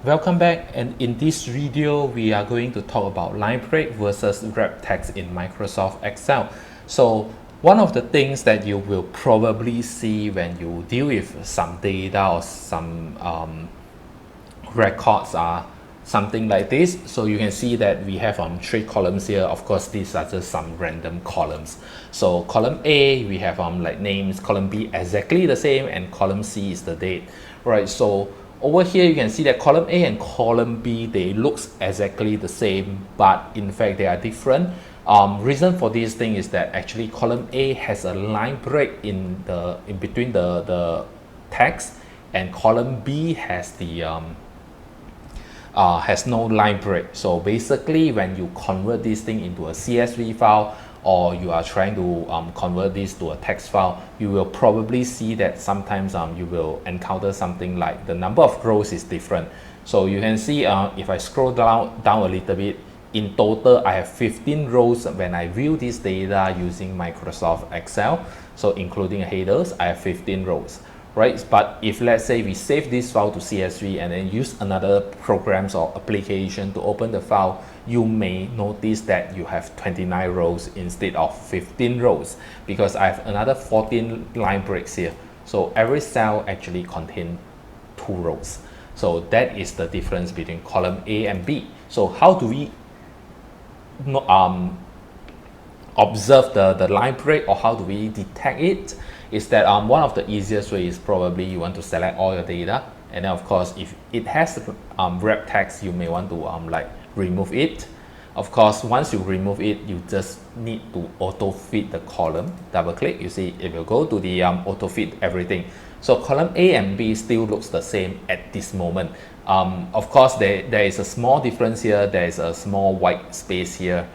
Welcome back, and in this video we are going to talk about line break versus wrap text in Microsoft Excel. So one of the things that you will probably see when you deal with some data or some records are something like this. So you can see that we have 3 columns here. Of course, these are just some random columns. So column A, we have like names. Column B exactly the same, and column C is the date, right? So over here you can see that column A and column B, they looks exactly the same, but in fact they are different. Reason for this thing is that actually column A has a line break in between the text, and column B has the has no line break. So basically when you convert this thing into a CSV file, or you are trying to convert this to a text file, you will probably see that sometimes you will encounter something like the number of rows is different. So you can see if I scroll down a little bit, in total I have 15 rows when I view this data using Microsoft Excel. So including headers, I have 15 rows. Right, but if let's say we save this file to CSV and then use another programs or application to open the file, you may notice that you have 29 rows instead of 15 rows, because I have another 14 line breaks here. So every cell actually contains 2 rows. So that is the difference between column A and B. So how do we observe the line break, or how do we detect it? Is that one of the easiest way is probably you want to select all your data, and then of course if it has wrap text, you may want to like remove it. Of course, once you remove it, you just need to auto fit the column. Double click, you see it will go to the auto fit everything. So column A and B still looks the same at this moment. Of course there is a small difference here. There is a small white space here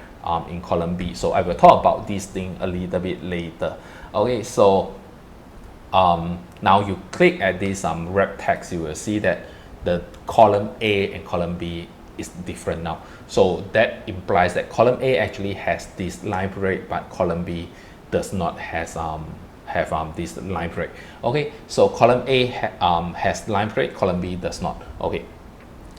in column B. So I will talk about this thing a little bit later. Okay, so now you click at this wrap text, you will see that the column A and column B is different now. So that implies that column A actually has this line break, but column B does not have this line break. Okay, so column A has line break, column B does not. Okay,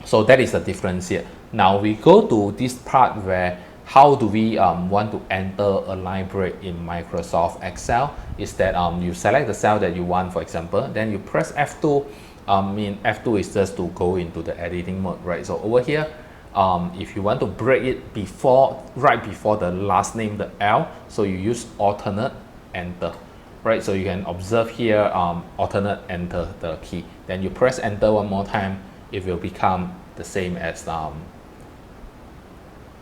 so that is the difference here. Now we go to this part where how do we want to enter a line break in Microsoft Excel. Is that you select the cell that you want, for example, then you press F2. F2 is just to go into the editing mode, right? So over here, if you want to break it right before the last name, the L, so you use alternate enter, right? So you can observe here, alternate enter the key, then you press enter one more time, it will become the same as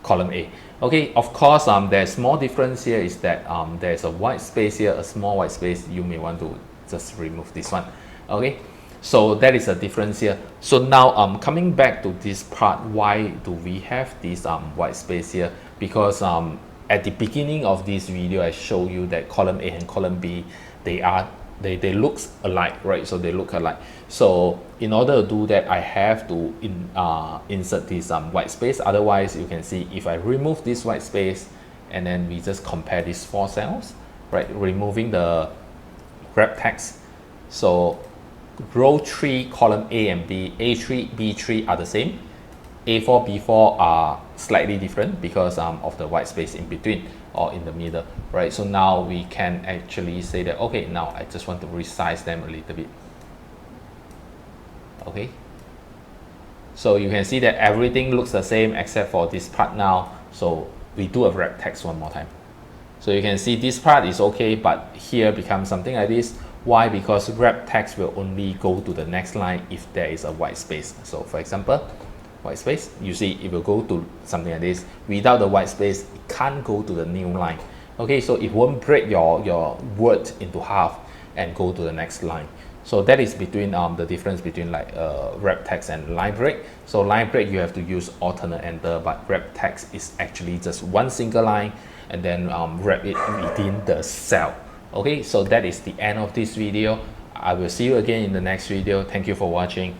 column A. Okay, of course there's more difference here, is that there's a white space here, a small white space. You may want to just remove this one. Okay, so that is a difference here. So now coming back to this part, why do we have this white space here? Because at the beginning of this video I show you that column A and column B, they look alike, right? So they look alike. So in order to do that, I have to insert this white space. Otherwise, you can see if I remove this white space and then we just compare these 4 cells, right? Removing the wrap text. So row 3, column A and B, A3, B3 are the same. A4, B4 are slightly different because of the white space in between or in the middle, right? So now we can actually say that, okay, now I just want to resize them a little bit. Okay, so you can see that everything looks the same except for this part now. So we do a wrap text one more time. So you can see this part is okay, but here becomes something like this. Why? Because wrap text will only go to the next line if there is a white space. So for example, white space, you see it will go to something like this. Without the white space, it can't go to the new line. Okay, so it won't break your word into half and go to the next line. So that is between the difference between like wrap text and line break. So line break you have to use alternate enter, but wrap text is actually just one single line and then wrap it within the cell. Okay, so that is the end of this video. I will see you again in the next video. Thank you for watching.